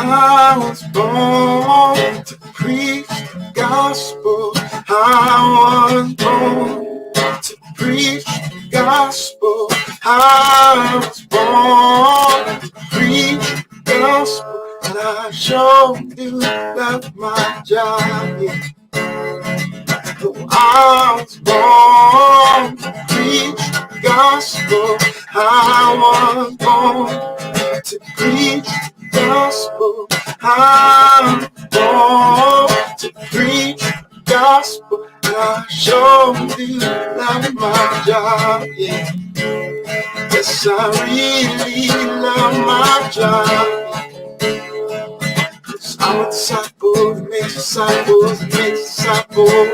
I was born to preach the gospel. I was born to preach the gospel. I was born to preach the gospel. And I sure do love my job. Yeah. I was born to preach the gospel. I was born to preach the gospel. I was born to preach the gospel. And I sure do love my job. Yeah. Yes, I really love my job. I'm a disciple that makes disciples, that makes disciples.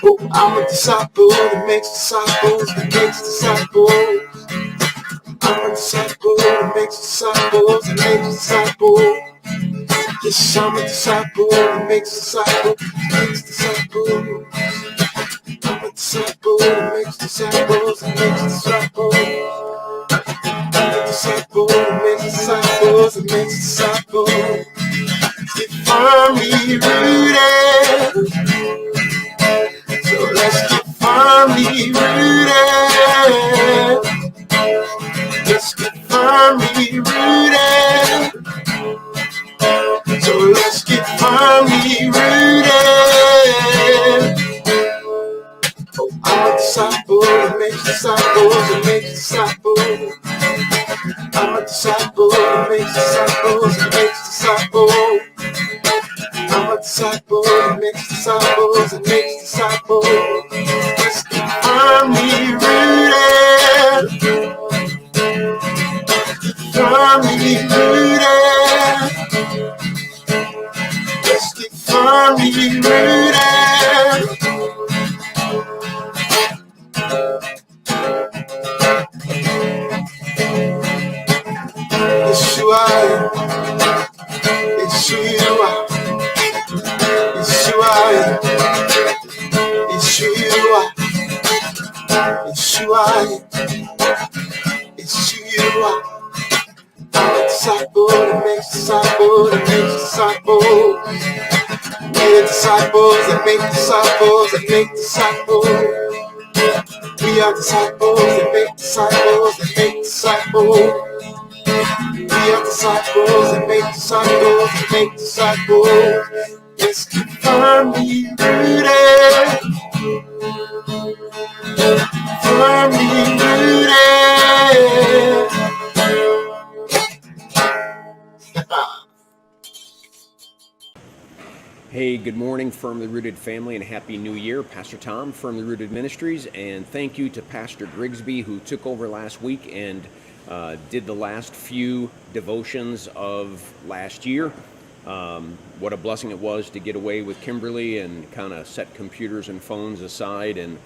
Oh, I'm a disciple that makes disciples, that makes disciples. I'm a disciple that makes disciples, that makes disciples. Yes, I'm a disciple that makes disciples, that makes disciples. I'm a disciple that makes disciples, that makes disciples. I'm a disciple that makes disciples, that makes disciples. Get firmly rooted. So let's get firmly rooted. Let's get firmly rooted. So let's get firmly rooted. Oh, I'm a disciple that makes disciples, that makes disciples. I'm a disciple that makes disciples, that makes disciples. I'm a disciple that makes disciples, that makes disciples. Let's get firmly rooted. Firmly rooted. Let's get firmly rooted. Yeshua, Yeshua, Yeshua, Yeshua, Yeshua, Yeshua. I'm a disciple that makes disciples, that makes disciples. We're disciples that make disciples, that make disciples. We are disciples that make disciples, that make disciples. We are disciples that make disciples, that make disciples. Let's keep firmly rooted. Firmly rooted. Hey, good morning, Firmly Rooted family, and Happy New Year. Pastor Tom, Firmly Rooted Ministries, and thank you to Pastor Grigsby, who took over last week and did the last few devotions of last year. What a blessing it was to get away with Kimberly and kind of set computers and phones aside, and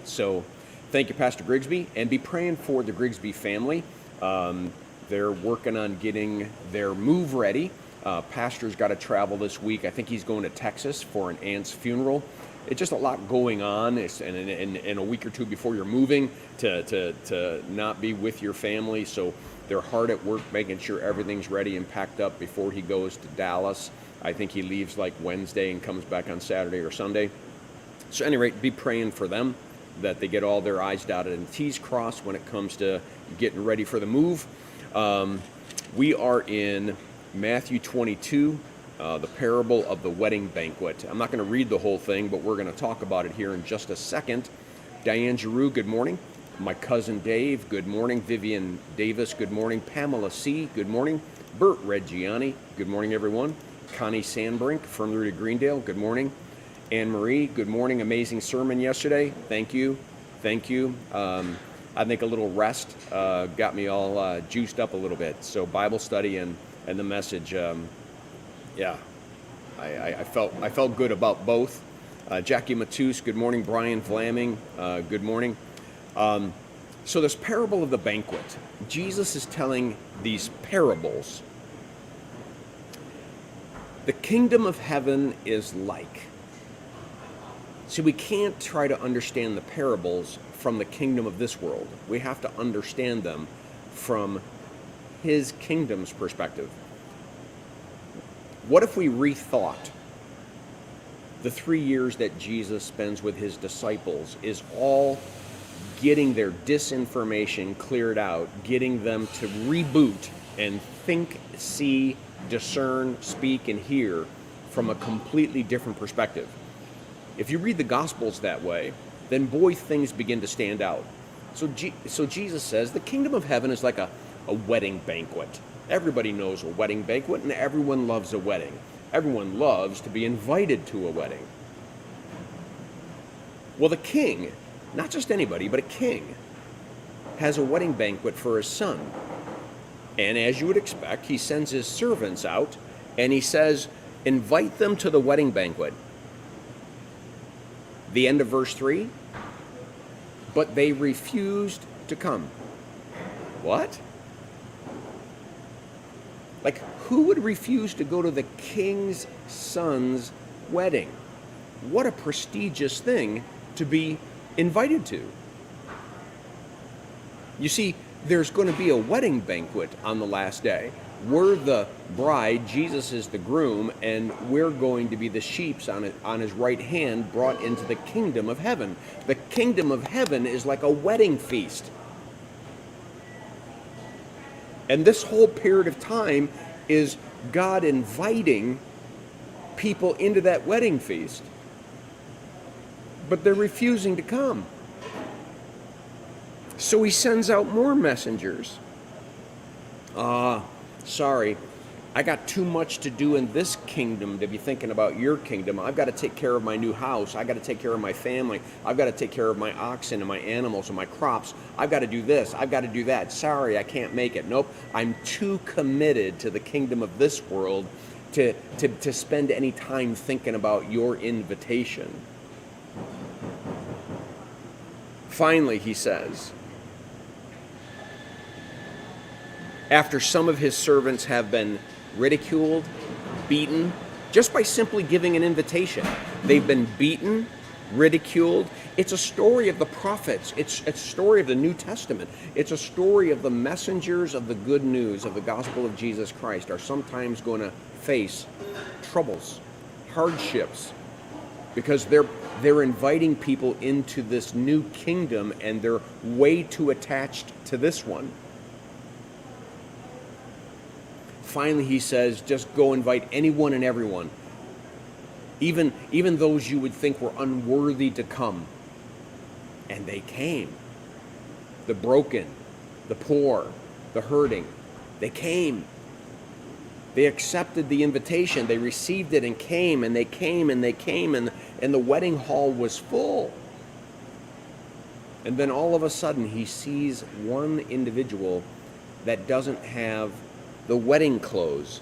so thank you, Pastor Grigsby, and be praying for the Grigsby family. They're working on getting their move ready. Pastor's got to travel this week. I think he's going to Texas for an aunt's funeral. It's just a lot going on. And a week or two before you're moving to not be with your family. So they're hard at work making sure everything's ready and packed up before he goes to Dallas. I think he leaves like Wednesday and comes back on Saturday or Sunday. So at any rate, be praying for them that they get all their I's dotted and T's crossed when it comes to getting ready for the move. We are in Matthew 22, the parable of the wedding banquet. I'm not going to read the whole thing, but we're going to talk about it here in just a second. Diane Giroux, good morning. My cousin Dave, good morning. Vivian Davis, good morning. Pamela C., good morning. Bert Reggiani, good morning, everyone. Connie Sandbrink, Firmly Rooted Greendale, good morning. Anne Marie, good morning. Amazing sermon yesterday. Thank you. Thank you. I think a little rest got me all juiced up a little bit. So Bible study and the message, I felt good about both. Jackie Matus, good morning. Brian Flaming, good morning. So this parable of the banquet, Jesus is telling these parables. The kingdom of heaven is like. See, we can't try to understand the parables from the kingdom of this world. We have to understand them from his kingdom's perspective. What if we rethought the 3 years that Jesus spends with his disciples is all getting their disinformation cleared out, getting them to reboot and think, see, discern, speak, and hear from a completely different perspective? If you read the Gospels that way, then boy, things begin to stand out. So Jesus says the kingdom of heaven is like a wedding banquet. Everybody knows a wedding banquet, and everyone loves a wedding. Everyone loves to be invited to a wedding. Well, the king, not just anybody, but a king, has a wedding banquet for his son. And as you would expect, he sends his servants out, and he says, invite them to the wedding banquet. The end of verse 3, but they refused to come. What? Like, who would refuse to go to the king's son's wedding? What a prestigious thing to be invited to. You see, there's going to be a wedding banquet on the last day. We're the bride, Jesus is the groom, and we're going to be the sheeps on his right hand brought into the kingdom of heaven. The kingdom of heaven is like a wedding feast. And this whole period of time is God inviting people into that wedding feast. But they're refusing to come. So he sends out more messengers. Sorry, I got too much to do in this kingdom to be thinking about your kingdom. I've got to take care of my new house. I've got to take care of my family. I've got to take care of my oxen and my animals and my crops. I've got to do this. I've got to do that. Sorry, I can't make it. Nope, I'm too committed to the kingdom of this world to spend any time thinking about your invitation. Finally, he says, after some of his servants have been ridiculed, beaten, just by simply giving an invitation. They've been beaten, ridiculed. It's a story of the prophets. It's a story of the New Testament. It's a story of the messengers of the good news of the gospel of Jesus Christ are sometimes going to face troubles, hardships, because they're inviting people into this new kingdom and they're way too attached to this one. Finally, he says, just go invite anyone and everyone, even those you would think were unworthy to come. And they came. The broken, the poor, the hurting, they came. They accepted the invitation. They received it and came, and they came, and they came, and the wedding hall was full. And then all of a sudden, he sees one individual that doesn't have the wedding clothes.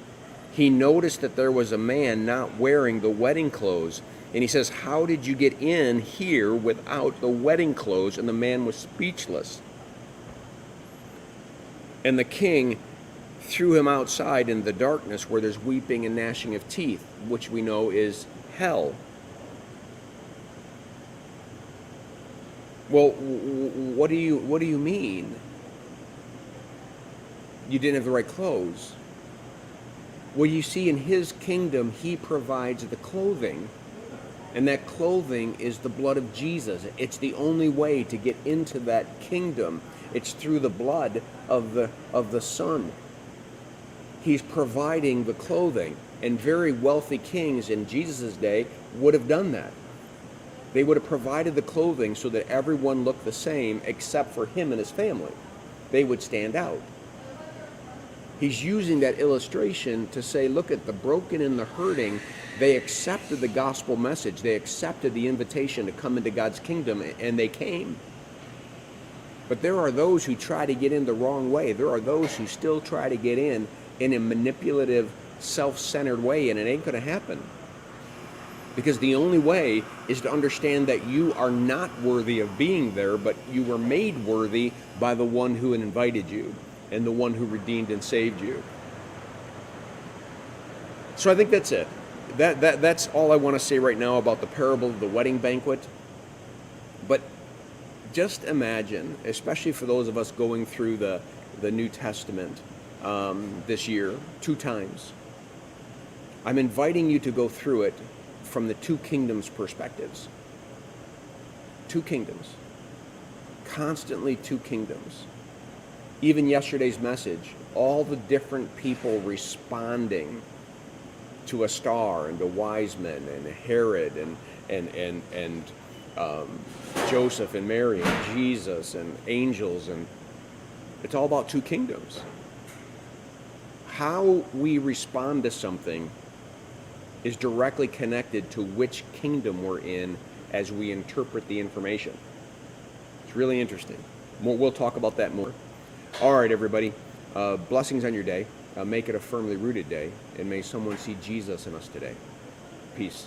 He noticed that there was a man not wearing the wedding clothes. And he says, how did you get in here without the wedding clothes? And the man was speechless. And the king threw him outside in the darkness where there's weeping and gnashing of teeth, which we know is hell. Well, what do you mean? You didn't have the right clothes. Well, you see, in his kingdom, he provides the clothing, and that clothing is the blood of Jesus. It's the only way to get into that kingdom. It's through the blood of the Son. He's providing the clothing, and very wealthy kings in Jesus' day would have done that. They would have provided the clothing so that everyone looked the same except for him and his family. They would stand out. He's using that illustration to say, look at the broken and the hurting. They accepted the gospel message. They accepted the invitation to come into God's kingdom, and they came. But there are those who try to get in the wrong way. There are those who still try to get in a manipulative, self-centered way, and it ain't going to happen. Because the only way is to understand that you are not worthy of being there, but you were made worthy by the one who invited you and the one who redeemed and saved you. So I think that's it. That's all I want to say right now about the parable of the wedding banquet. But just imagine, especially for those of us going through the New Testament, this year 2 times. I'm inviting you to go through it from the two kingdoms perspectives. 2 kingdoms. Constantly 2 kingdoms. Even yesterday's message, all the different people responding to a star and to wise men and Herod and Joseph and Mary and Jesus and angels, and it's all about 2 kingdoms. How we respond to something is directly connected to which kingdom we're in as we interpret the information. It's really interesting. We'll talk about that more. All right, everybody. Blessings on your day. Make it a firmly rooted day, and may someone see Jesus in us today. Peace.